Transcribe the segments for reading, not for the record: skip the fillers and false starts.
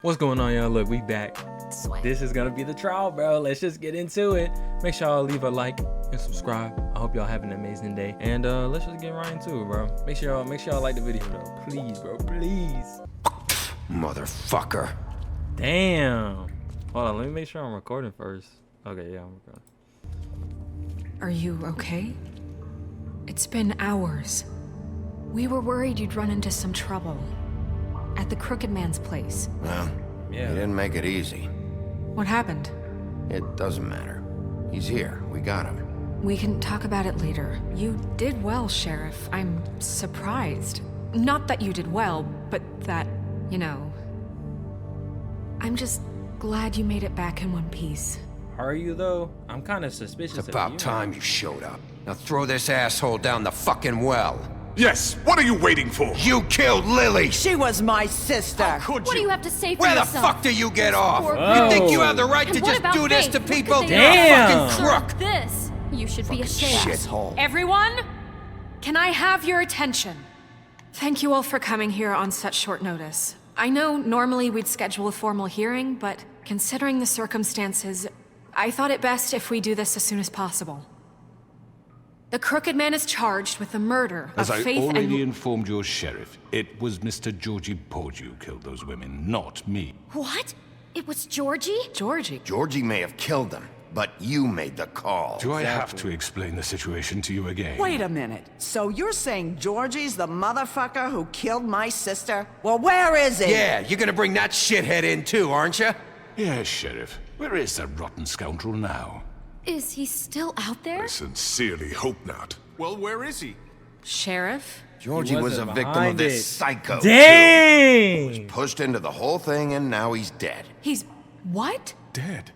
What's going on, y'all? Look, we back. This is gonna be the trial, bro. Let's just get into it. Make sure y'all leave a like and subscribe. I hope y'all have an amazing day. And let's just get right into it, bro. Make sure y'all like the video, though. Please, bro. Please. Motherfucker. Damn. Hold on, let me make sure I'm recording first. Okay, yeah, I'm recording. Are you okay? It's been hours. We were worried you'd run into some trouble. At the Crooked Man's place. Well, Yeah. he didn't make it easy. What happened? It doesn't matter. He's here. We got him. We can talk about it later. You did well, Sheriff. I'm surprised. Not that you did well, but that, you know... I'm just glad you made it back in one piece. Are you, though? I'm kind of suspicious It's of about you. time you showed up. Now throw this asshole down the fucking well. Yes, what are you waiting for? You killed Lily! She was my sister. Could What do you have to say for Where the yourself? fuck do you get off? Poor You think you girl. have the right to And what just about do this Faith? to What could people? they You're a Damn. fucking crook! This. You should be ashamed. Shithole. Everyone, can I have your attention? Thank you all for coming here on such short notice. I know normally we'd schedule a formal hearing, but considering the circumstances, I thought it best if we do this as soon as possible. The Crooked Man is charged with the murder As of I Faith already and... informed your sheriff, it was Mr. Georgie Porgy who killed those women, not me. What? It was Georgie? Georgie. Georgie may have killed them, but you made the call. Do I have to explain the situation to you again? Wait a minute. So you're saying Georgie's the motherfucker who killed my sister? Well, where is he? Yeah, you're gonna bring that shithead in too, aren't you? Yes, Sheriff. Where is that rotten scoundrel now? Is he still out there? Sincerely hope not. Well, where is he? Sheriff? Georgie was a wasn't victim of behind this it. psycho. Dang! Pushed into the whole thing and now he's dead. He's... what? Dead.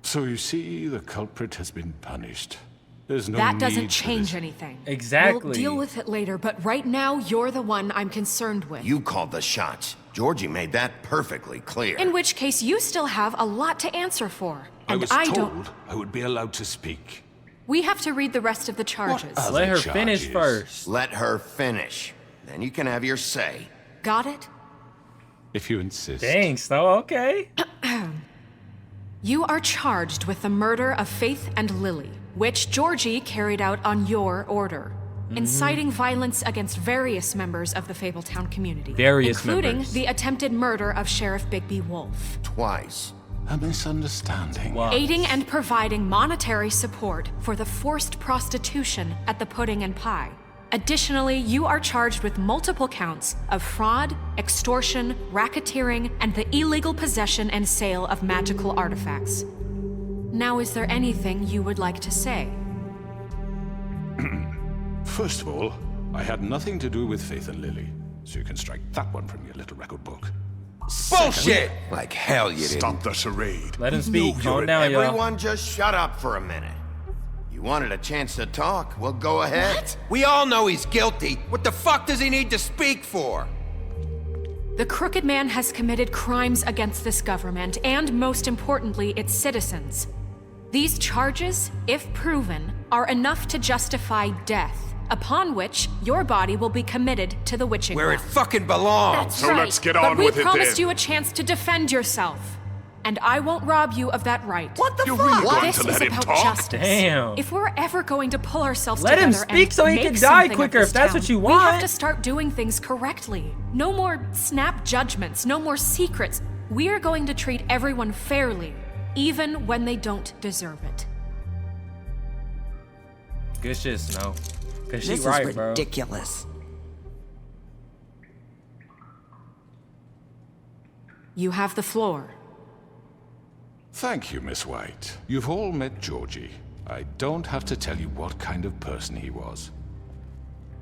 So you see, the culprit has been punished. There's no That need doesn't for change this. anything. Exactly. We'll deal with it later, but right now, you're the one I'm concerned with. You called the shots. Georgie made that perfectly clear. In which case, you still have a lot to answer for. I And was don't... told I would be allowed to speak. We have to read the rest of the charges. other Let her finish charges? first. Let her finish. Then you can have your say. Got it? If you insist. Dang, Snow, okay. You are charged with the murder of Faith and Lily, which Georgie carried out on your order. Inciting violence against various members of the Fabletown community. Various including members. the attempted murder of Sheriff Bigby Wolf. Twice. A misunderstanding. Wow. Aiding and providing monetary support for the forced prostitution at the Pudding and Pie. Additionally, you are charged with multiple counts of fraud, extortion, racketeering, and the illegal possession and sale of magical artifacts. Now, is there anything you would like to say? First of all, I had nothing to do with Faith and Lily, so you can strike that one from your little record book. Bullshit! Like hell you didn't. Stop the charade. Let him speak. No, Calm you're down, y'all. Everyone just shut up for a minute. You wanted a chance to talk? Well, go ahead. What? We all know he's guilty. What the fuck does he need to speak for? The Crooked Man has committed crimes against this government and, most importantly, its citizens. These charges, if proven, are enough to justify death, upon which your body will be committed to the witching Where it well. fucking belongs. That's So right. let's get But on we with it promised then. you a chance to defend yourself, and I won't rob you of that right. What the You're fuck? really going This to is let him about talk? justice. Damn. If we're ever going to pull ourselves Let him together speak and so he make can die something of quicker this if that's town, what you we have want. to start doing things correctly. No more snap judgments, no more secrets. We are going to treat everyone fairly, even when they don't deserve it. Good shit, Snow. Cause she This right, is bro. ridiculous. You have the floor. Thank you, Miss White. You've all met Georgie. I don't have to tell you what kind of person he was.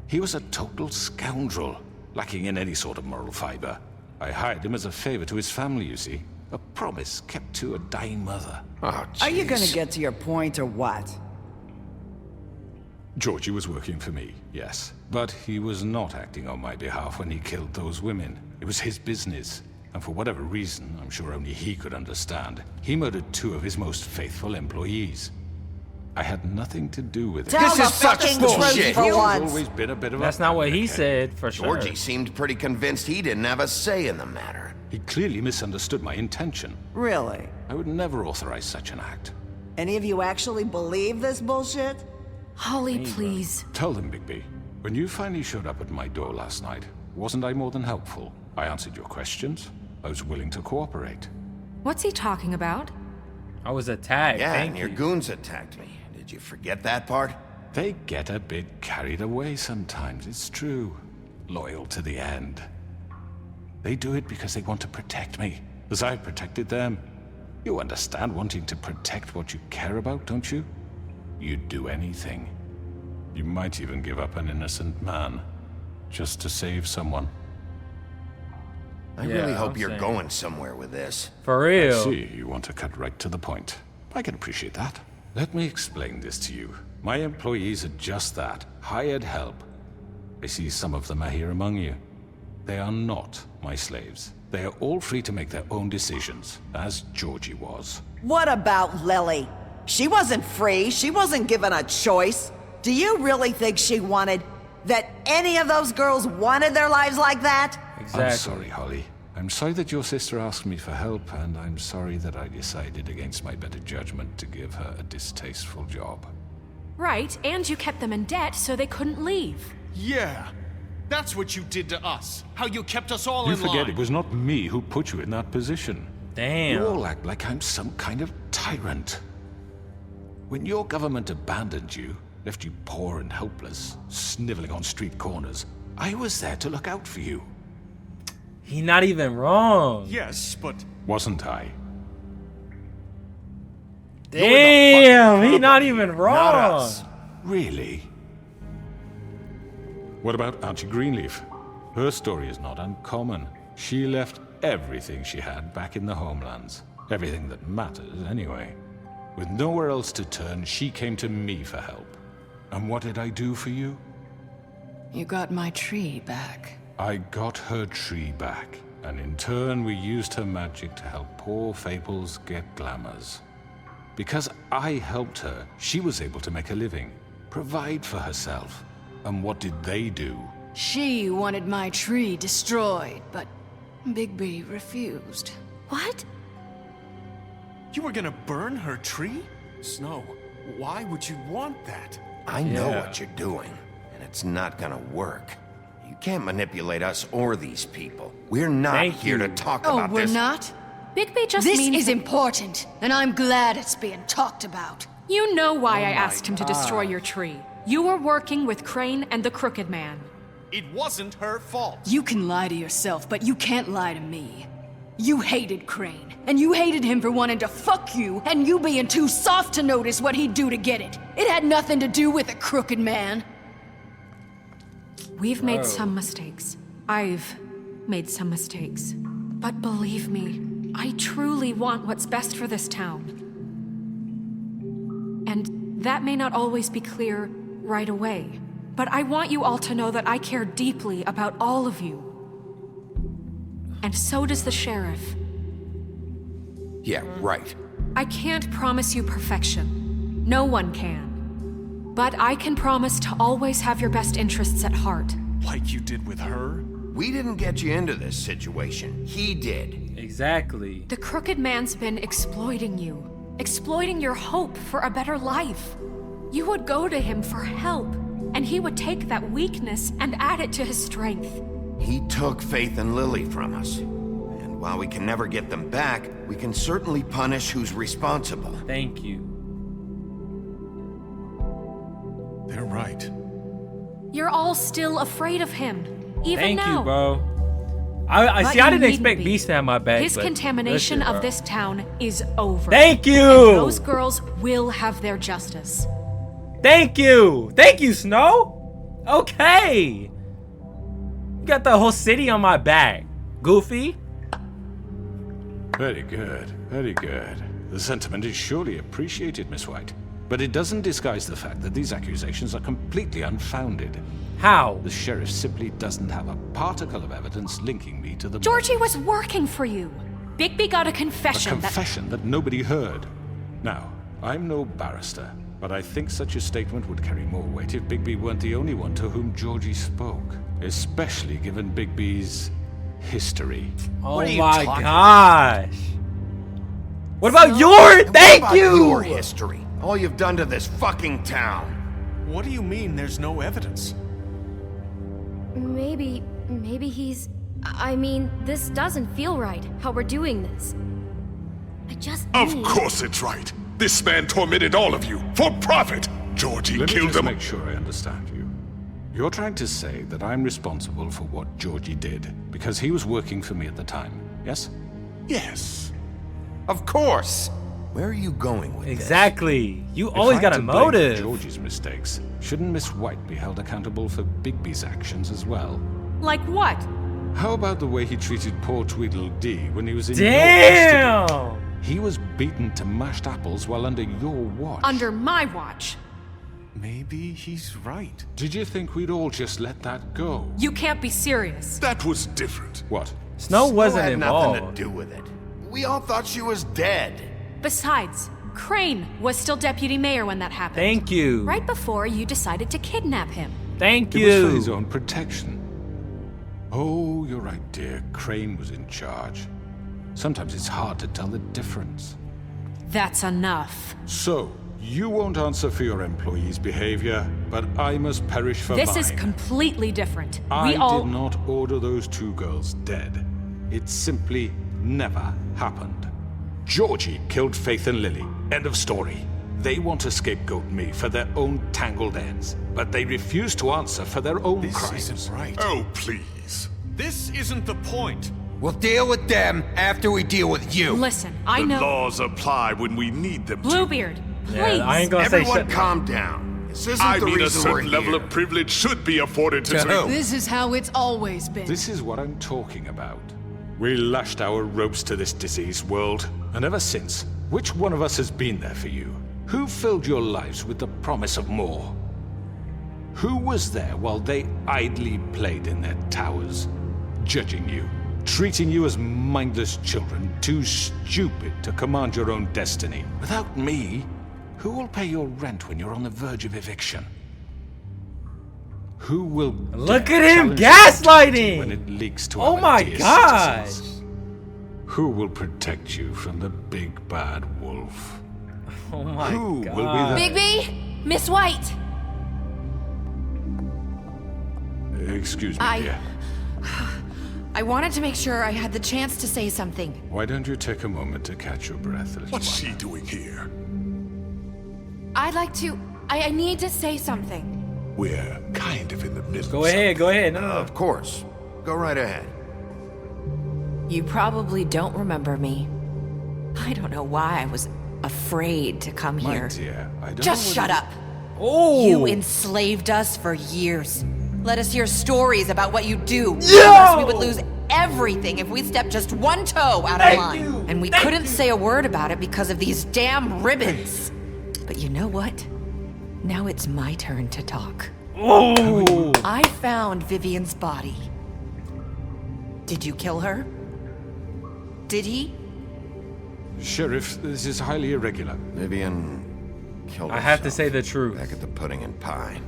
He was a total scoundrel, lacking in any sort of moral fiber. I hired him as a favor to his family, you see. A promise kept to a dying mother. Oh, Are you gonna jeez. get to your point or what? Georgie was working for me, yes. But he was not acting on my behalf when he killed those women. It was his business. And for whatever reason, I'm sure only he could understand, he murdered two of his most faithful employees. I had nothing to do with it. Tell This the is such fucking bullshit. truth for He's once. always been a bit of That's a not what he dickhead. said, for sure. Georgie seemed pretty convinced he didn't have a say in the matter. He clearly misunderstood my intention. Really? I would never authorize such an act. Any of you actually believe this bullshit? Holly, please. Tell them, Bigby. When you finally showed up at my door last night, wasn't I more than helpful? I answered your questions. I was willing to cooperate. What's he talking about? I was attacked. Yeah, Thank and your you. goons attacked me. Did you forget that part? They get a bit carried away sometimes, it's true. Loyal to the end. They do it because they want to protect me, as I protected them. You understand wanting to protect what you care about, don't you? You'd do anything. You might even give up an innocent man, just to save someone. I Yeah, really hope I'm you're saying. going somewhere with this. For real. See, you want to cut right to the point. I can appreciate that. Let me explain this to you. My employees are just that, hired help. I see some of them are here among you. They are not my slaves. They are all free to make their own decisions, as Georgie was. What about Lily? She wasn't free. She wasn't given a choice. Do you really think she wanted... that any of those girls wanted their lives like that? Exactly. I'm sorry, Holly. I'm sorry that your sister asked me for help, and I'm sorry that I decided against my better judgment to give her a distasteful job. Right, and you kept them in debt so they couldn't leave. Yeah, that's what you did to us. How you kept us all You in line. forget it was not me who put you in that position. Damn. You all act like I'm some kind of tyrant. When your government abandoned you, left you poor and helpless, sniveling on street corners, I was there to look out for you. He not even wrong. Yes, but Wasn't I? Damn, he not even wrong. Not us. Really? What about Auntie Greenleaf? Her story is not uncommon. She left everything she had back in the homelands. Everything that matters, anyway. With nowhere else to turn, she came to me for help. And what did I do for you? You got my tree back. I got her tree back, and in turn we used her magic to help poor Fables get glamours. Because I helped her, she was able to make a living, provide for herself. And what did they do? She wanted my tree destroyed, but Bigby refused. What? you were gonna burn her tree? Snow, why would you want that? I know Yeah. what you're doing, and it's not gonna work. You can't manipulate us or these people. We're not Thank here to you. talk Oh, about we're this. not? Bigby just This means is that- important, and I'm glad it's being talked about. You know why I asked him to destroy your tree. You were working with Crane and the Crooked Man. It wasn't her fault. You can lie to yourself, but you can't lie to me. You hated Crane, and you hated him for wanting to fuck you, and you being too soft to notice what he'd do to get it. It had nothing to do with a crooked man. We've made some mistakes. I've made some mistakes. But believe me, I truly want what's best for this town. And that may not always be clear right away. But I want you all to know that I care deeply about all of you. And so does the sheriff. Yeah, right. I can't promise you perfection. No one can. But I can promise to always have your best interests at heart. Like you did with her? We didn't get you into this situation. He did. Exactly. The Crooked Man's been exploiting you, exploiting your hope for a better life. You would go to him for help, and he would take that weakness and add it to his strength. He took Faith and Lily from us. And while we can never get them back, we can certainly punish who's responsible. Thank you. They're right. You're all still afraid of him, even Thank now. you, bro. I But see. I you didn't needn't expect be. Beast to have my back. His but contamination listen, of bro. this town is over. Thank you. And those girls will have their justice. Thank you. Thank you, Snow. Okay. You got the whole city on my back. Goofy. Very good, very good. The sentiment is surely appreciated, Miss White. But it doesn't disguise the fact that these accusations are completely unfounded. How? The sheriff simply doesn't have a particle of evidence linking me to the Georgie was working for you. Bigby got a A confession that... confession that nobody heard. Now, I'm no barrister, but I think such a statement would carry more weight if Bigby weren't the only one to whom Georgie spoke. Especially given Bigby's history. Oh What are you my talking gosh. What about your? Thank What about you. your history? All you've done to this fucking town. What do you mean there's no evidence? Maybe he's... I mean, this doesn't feel right, how we're doing this. I just Of need... course it's right. This man tormented all of you for profit. Georgie Let me killed just them. make sure I understand you. You're trying to say that I'm responsible for what Georgie did because he was working for me at the time, yes? Yes. Of course. Where are you going with Exactly. You If always I'm got a to blame for motive. Georgie's mistakes. Shouldn't Miss White be held accountable for Bigby's actions as well? Like what? How about the way he treated poor Tweedledee when he was in your custody? Damn. He was beaten to mashed apples while under your watch. Under my watch. Maybe he's right. Did you think we'd all just let that go? You can't be serious. That was different. What? Snow this? wasn't had nothing involved. to do with it. We all thought she was dead. Besides, Crane was still deputy mayor when that happened. Thank you. Right before you decided to kidnap him. Thank It was for you. his own protection. Oh, you're right, dear. Crane was in charge. Sometimes it's hard to tell the difference. That's enough. So, you won't answer for your employees' behavior, but I must perish for This mine. is completely different. I We all... did not order those two girls dead. It simply never happened. Georgie killed Faith and Lily. End of story. They want to scapegoat me for their own tangled ends, but they refuse to answer for their own This crimes. isn't right. Oh, please. This isn't the point. We'll deal with them after we deal with you. Listen, I The know... laws apply when we need them to. Bluebeard, please. Yeah, I ain't gonna say Everyone shit. calm down. This isn't I the mean, a reason we're certain level here. of privilege should be afforded to To who? This is how it's always been. This is what I'm talking about. We lashed our ropes to this diseased world, and ever since, which one of us has been there for you? Who filled your lives with the promise of more? Who was there while they idly played in their towers, judging you, treating you as mindless children, too stupid to command your own destiny? Without me, who will pay your rent when you're on the verge of eviction? Who will Look dare at him challenge gaslighting! when it leaks to Oh our my dear gosh! citizens? Who will protect you from the big bad wolf? Oh my Who god. will be Bigby, Miss White. there? Excuse me, dear. I wanted to make sure I had the chance to say something. Why don't you take a moment to catch your breath, little What's one? she doing here? I'd like to... I need to say something. We're kind of in the middle. Go ahead, go ahead. No, no, no. Of course. Go right ahead. You probably don't remember me. I don't know why I was afraid to come My here. dear, I don't Just know shut whether- up. Oh! You enslaved us for years. Let us hear stories about what you do. Yo! Told us we would lose everything if we stepped just one toe out of Thank line. you. And we Thank couldn't you. say a word about it because of these damn ribbons. But you know what? Now it's my turn to talk. Oh! I found Vivian's body. Did you kill her? Did he? Sheriff, this is highly irregular. Vivian killed I have to herself say the truth. back at the Pudding and Pie.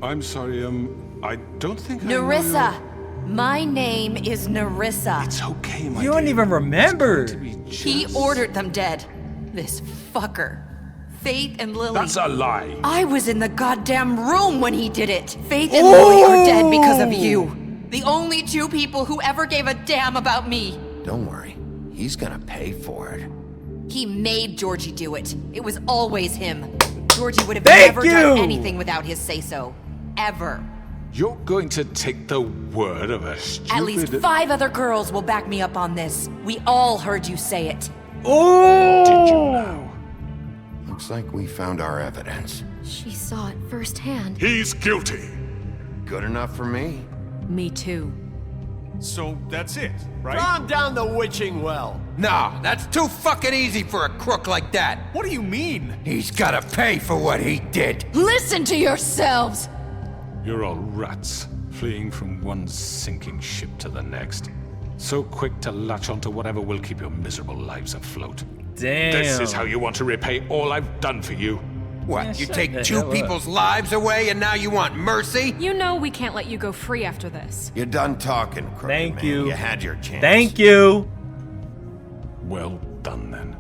I'm sorry, I don't think I know Narissa. your- My name is Narissa. It's okay, my You don't dear. even remember. It's going to be He just- ordered them dead. This fucker. Faith and Lily. That's a lie. I was in the goddamn room when he did it. Faith and Lily are dead because of you. The only two people who ever gave a damn about me. Don't worry. He's gonna pay for it. He made Georgie do it. It was always him. Georgie would have Thank never done you. anything without his say-so. Ever. You're going to take the word of a stupid... At least 5 other girls will back me up on this. We all heard you say it. Oh! Did you now? Looks like we found our evidence. She saw it firsthand. He's guilty. Good enough for me. Me too. So that's it, right? Calm down the witching well. Nah, that's too fucking easy for a crook like that. What do you mean? He's gotta pay for what he did. Listen to yourselves. You're all rats, fleeing from one sinking ship to the next. So quick to latch onto whatever will keep your miserable lives afloat. Damn. This is how you want to repay all I've done for you. What, Yeah, you shut take the 2 hell up. people's lives away and now you want mercy? You know we can't let you go free after this. You're done talking, Crooked Thank Man. you. You had your chance. Thank you. Well done, then.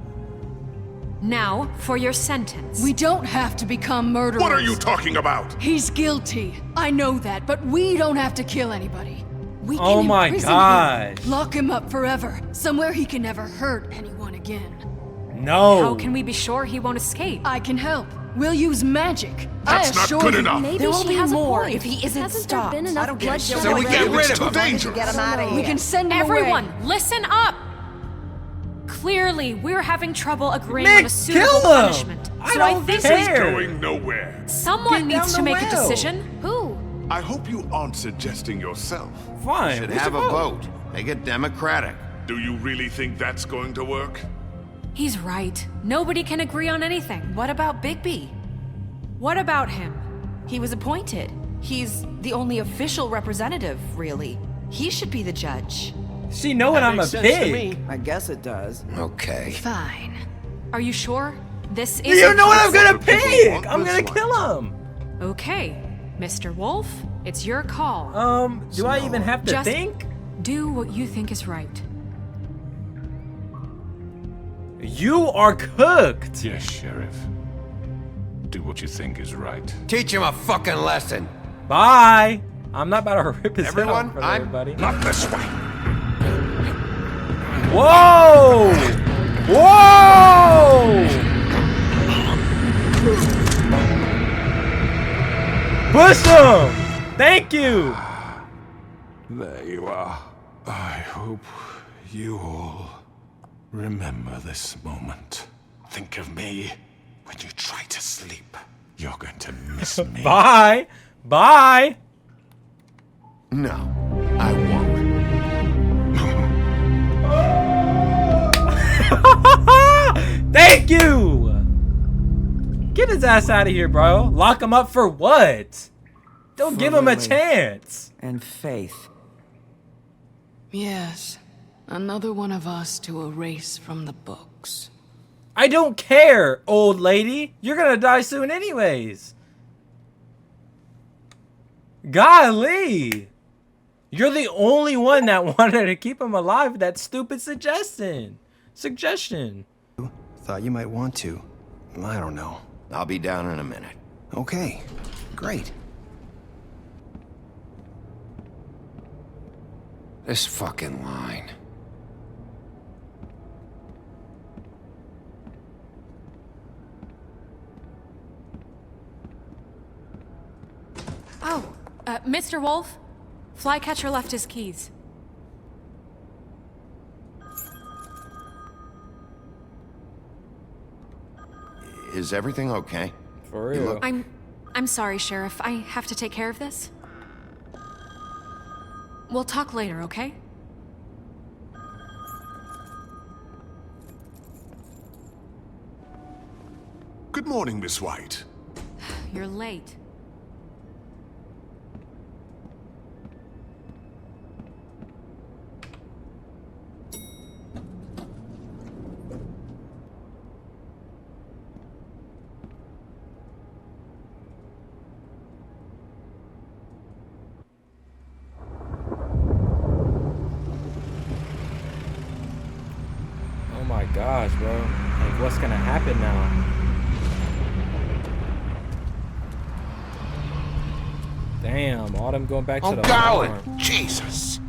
Now, for your sentence. We don't have to become murderers. What are you talking about? He's guilty. I know that, but we don't have to kill anybody. We Oh can my imprison gosh. him, lock him up forever, somewhere he can never hurt anyone again. No. How can we be sure he won't escape? I can help. We'll use magic. That's I not assure good you. enough. Maybe There will she be has more a point. if he isn't Hasn't stopped. there been I enough don't give a bloodshed shit. So we already? get rid It's of too him. dangerous. Get him out of here. We can send him Everyone, away. listen up! Clearly, we're having trouble agreeing Nick, on a suitable kill him! punishment. I So don't think care. Going nowhere. someone Get needs down to the make a well. decision. Who? I hope you aren't suggesting yourself. Fine. Should we have a should vote. Make it democratic. Do you really think that's going to work? He's right. Nobody can agree on anything. What about Bigby? What about him? He was appointed. He's the only official representative, really. He should be the judge. She know what I'm a pig. I guess it does. Okay. Fine. Are you sure? This is. You know what I'm gonna What the people pick. want I'm this gonna one. kill him. Okay, Mr. Wolf, it's your call. Do I even have to Just think? do what you think is right. You are cooked. Yes, Sheriff. Do what you think is right. Teach him a fucking lesson. Bye. I'm not about to rip his head Everyone, off for I'm- everybody. Not this way. Whoa! Whoa! Push him! Thank you! There you are. I hope you all remember this moment. Think of me when you try to sleep. You're going to miss me. Bye! Bye! No, I won't. Thank you! Get his ass out of here, bro. Lock him up for what? Don't give him a Lily. chance. And Faith. Yes. Another one of us to erase from the books. I don't care, old lady. You're gonna die soon anyways. Golly. You're the only one that wanted to keep him alive with that stupid suggestion. Thought you might want to. I don't know. I'll be down in a minute. Okay, great. This fucking line. Oh, Mr. Wolf, Flycatcher left his keys. Is everything okay? For You real. look- I'm sorry, Sheriff. I have to take care of this. We'll talk later, okay? Good morning, Miss White. You're late. Oh my gosh, bro. Like, what's gonna happen now? Damn, Autumn going back to I'm the going. farm. Jesus.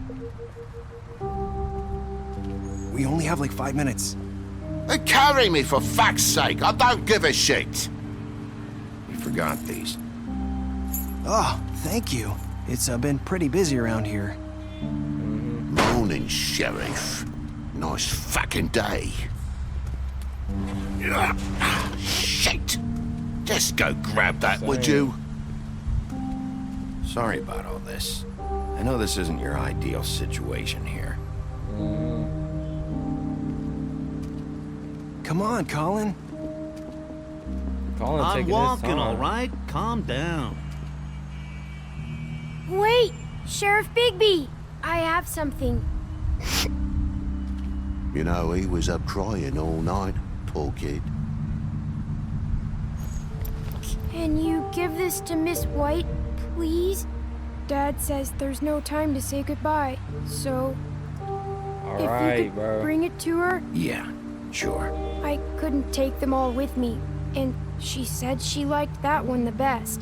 We only have like 5 minutes. Carry me, for fuck's sake. I don't give a shit. You forgot these. Oh, thank you. It's been pretty busy around here. Morning, Sheriff. Nice fucking day. Shit. Just go grab that, would you? Sorry about all this. I know this isn't your ideal situation here. Come on, Colin. Colin I'm taking his walking, time. all right? Calm down. Wait! Sheriff Bigby! I have something. You know, he was up crying all night, poor kid. Can you give this to Miss White, please? Dad says there's no time to say goodbye, so... if you Alright, could bro. bring it to her? Yeah, sure. I couldn't take them all with me, and she said she liked that one the best.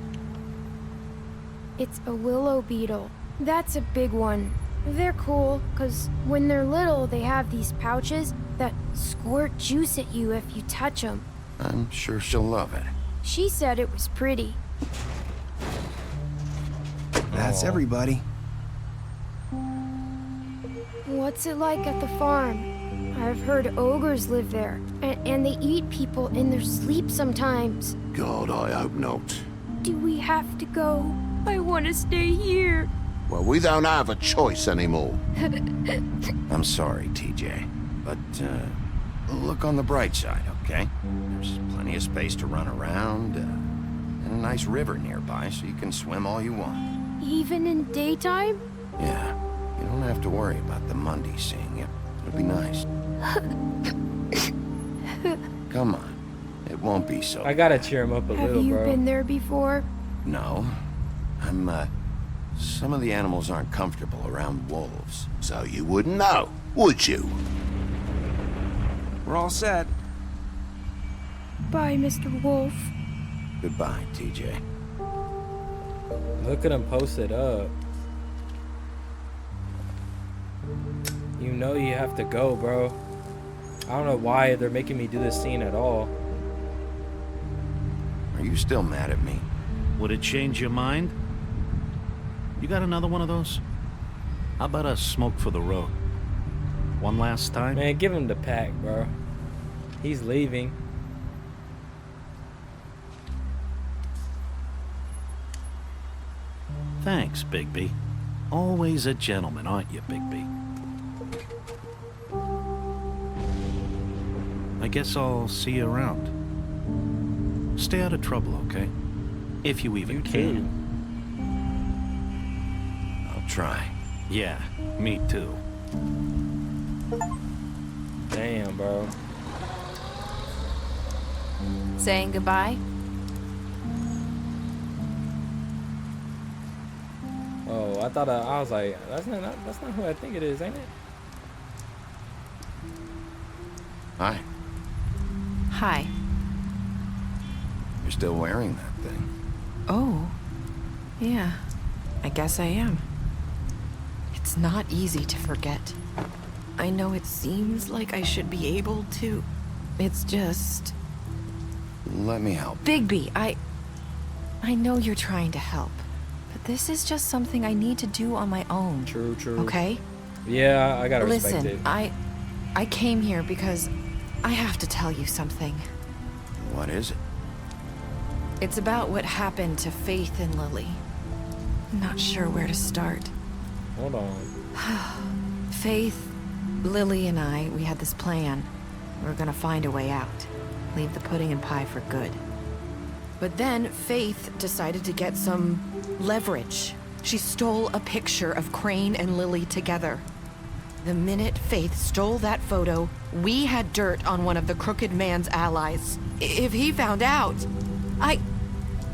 It's a willow beetle. That's a big one. They're cool, 'cause when they're little, they have these pouches that squirt juice at you if you touch them. I'm sure she'll love it. She said it was pretty. That's Aw. everybody. What's it like at the farm? I've heard ogres live there, and they eat people in their sleep sometimes. God, I hope not. Do we have to go? I want to stay here. Well, we don't have a choice anymore. I'm sorry, TJ, but look on the bright side, okay? There's plenty of space to run around, and a nice river nearby, so you can swim all you want. Even in daytime? Yeah, you don't have to worry about the Mundies seeing you. It'll be nice. Come on, it won't be so. I gotta cheer him up a Have little, you bro. been there before? No, some of the animals aren't comfortable around wolves. So you wouldn't know, would you? We're all set. Bye, Mr. Wolf. Goodbye, TJ. Look at him post it up. You know you have to go, bro. I don't know why they're making me do this scene at all. Are you still mad at me? Would it change your mind? You got another one of those? How about a smoke for the road? One last time? Man, give him the pack, bro. He's leaving. Thanks, Bigby. Always a gentleman, aren't you, Bigby? I guess I'll see you around. Stay out of trouble, okay? If you even can. I'll try. Yeah, me too. Damn, bro. Saying goodbye? Oh, I thought I was like, that's not who I think it is, ain't it? Hi. Hi. You're still wearing that thing. Oh. Yeah. I guess I am. It's not easy to forget. I know it seems like I should be able to. It's just... Let me help. Bigby, I know you're trying to help, but this is just something I need to do on my own. True. Okay? Yeah, I gotta respect Listen, it. I came here because I have to tell you something. What is it? It's about what happened to Faith and Lily. I'm not sure where to start. Hold on. Faith, Lily, and I, we had this plan. We were gonna find a way out. Leave the pudding and pie for good. But then Faith decided to get some leverage. She stole a picture of Crane and Lily together. The minute Faith stole that photo, we had dirt on one of the Crooked Man's allies. If he found out, I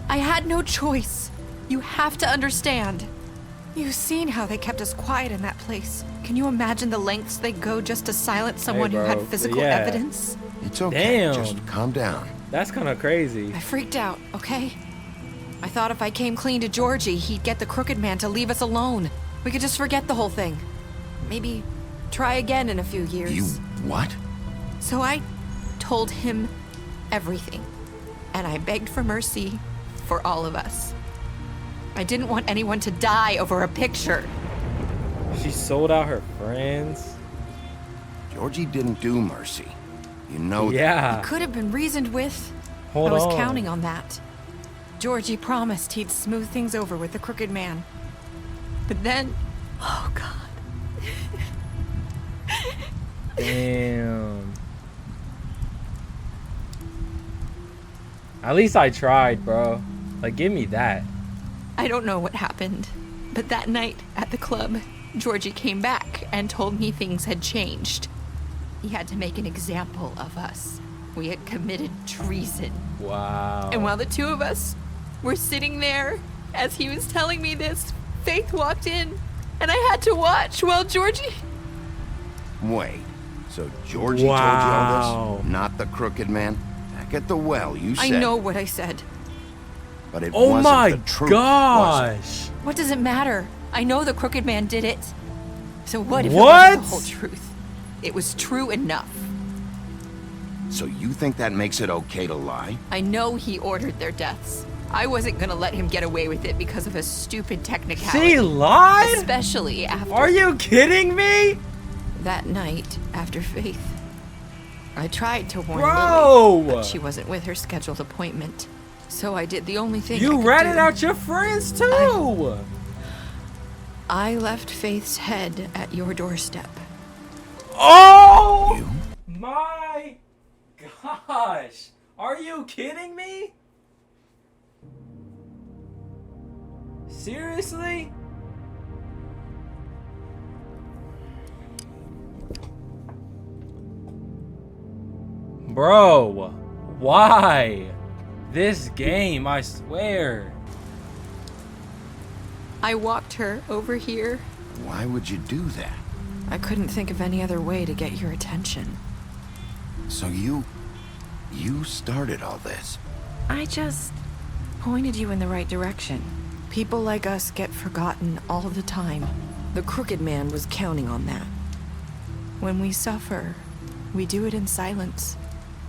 had no choice. You have to understand. You've seen how they kept us quiet in that place. Can you imagine the lengths they go just to silence someone who bro, had physical yeah. evidence? It's okay. Damn. Just calm down. That's kind of crazy. I freaked out, okay? I thought if I came clean to Georgie, he'd get the Crooked Man to leave us alone. We could just forget the whole thing. Maybe try again in a few years. You what? So I told him everything. And I begged for mercy for all of us. I didn't want anyone to die over a picture. She sold out her friends. Georgie didn't do mercy. You know Yeah. It could have been reasoned with. Hold I was on. counting on that. Georgie promised he'd smooth things over with the Crooked Man. But then... Oh, God. Damn. At least I tried, bro. Like, give me that. I don't know what happened, but that night at the club, Georgie came back and told me things had changed. He had to make an example of us. We had committed treason. Wow. And while the two of us We're sitting there. As he was telling me this, Faith walked in, and I had to watch while Georgie... Wait, so Georgie told you all this? Not the crooked man? Back at the well, you said... I know what I said. But it Oh wasn't my the truth, was gosh. What does it matter? I know the crooked man did it. So what if it What? wasn't the whole truth? It was true enough. it? So you think that makes it okay to lie? I know he ordered their deaths. I wasn't gonna let him get away with it because of a stupid technicality. She lied? Especially after... Are you kidding me? That night, after Faith, I tried to warn Bro! Lily, but she wasn't with her scheduled appointment. So I did the only thing I You could ratted do. out your friends too. I left Faith's head at your doorstep. Oh my gosh. Are you kidding me? Seriously? Bro, why? This game, I swear. I walked her over here. Why would you do that? I couldn't think of any other way to get your attention. So you started all this? I just pointed you in the right direction. People like us get forgotten all the time. The Crooked Man was counting on that. When we suffer, we do it in silence,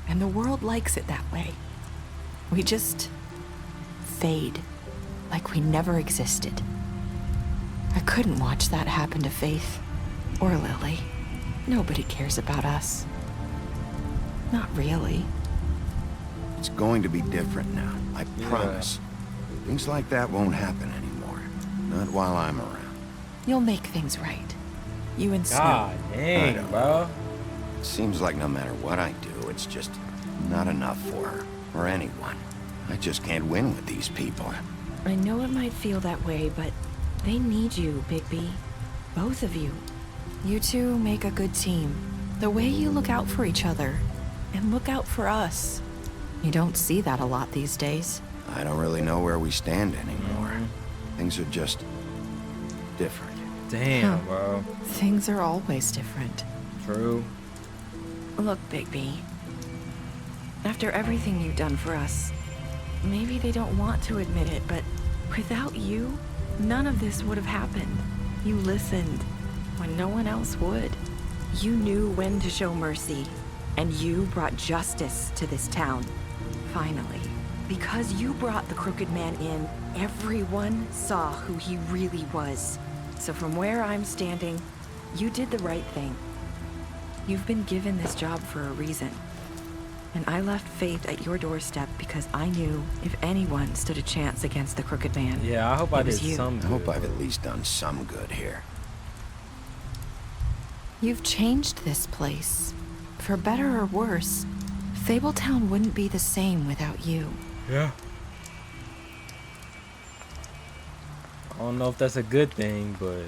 and the world likes it that way. We just fade, like we never existed. I couldn't watch that happen to Faith or Lily. Nobody cares about us. Not really. It's going to be different now, I promise. Things like that won't happen anymore. Not while I'm around. You'll make things right. You and Snow. God I dang, don't bro. know. It seems like no matter what I do, it's just not enough for her, or anyone. I just can't win with these people. I know it might feel that way, but they need you, Bigby. Both of you. You two make a good team. The way you look out for each other, and look out for us. You don't see that a lot these days. I don't really know where we stand anymore. Things are just different. Damn, bro. Things are always different. True. Look, Bigby. After everything you've done for us, maybe they don't want to admit it, but without you, none of this would have happened. You listened when no one else would. You knew when to show mercy, and you brought justice to this town. Finally. Because you brought the Crooked Man in, everyone saw who he really was. So from where I'm standing, you did the right thing. You've been given this job for a reason. And I left Faith at your doorstep because I knew if anyone stood a chance against the Crooked Man, Yeah, I hope I it did was you. some I hope I've at least done some good here. You've changed this place. For better or worse, Fabletown wouldn't be the same without you. Yeah. I don't know if that's a good thing, but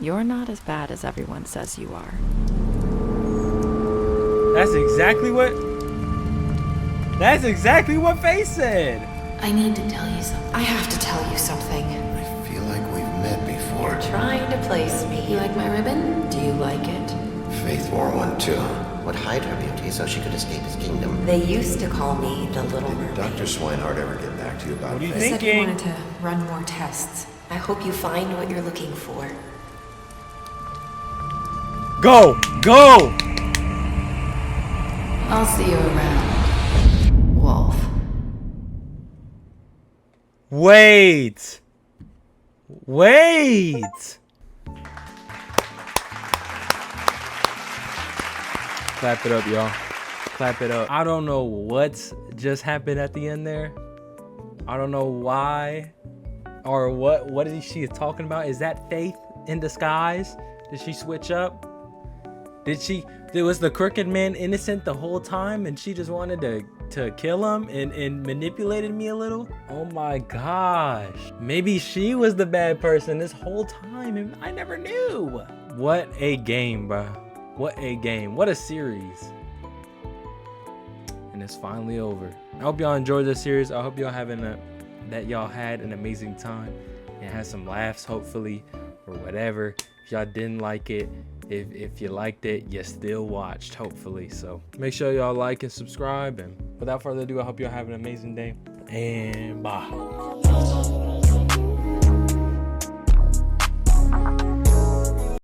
You're not as bad as everyone says you are. that's exactly what Faith said. I need to tell you something. I have to tell you something. I feel like we've met before. You're trying to place me. You like my ribbon? Do you like it? Faith wore one too. Would hide her beauty so she could escape his kingdom. They used to call me the Little Mermaid. Dr. Swinehart ever get back to you about What are you He said he thinking? wanted to run more tests. I hope you find what you're looking for. Go! Go! I'll see you around, Wolf. Wait! Wait! Clap it up, y'all. Clap it up. I don't know what's just happened at the end there. I don't know why or what is she talking about? Is that Faith in disguise? Did she switch up? Was the Crooked Man innocent the whole time and she just wanted to kill him and manipulated me a little? Oh my gosh. Maybe she was the bad person this whole time and I never knew. What a game, bro. What a game. What a series. And it's finally over. I hope y'all enjoyed this series. I hope y'all that y'all had an amazing time and had some laughs, hopefully, or whatever. If y'all didn't like it, if you liked it, you still watched, hopefully. So make sure y'all like and subscribe. And without further ado, I hope y'all have an amazing day. And bye.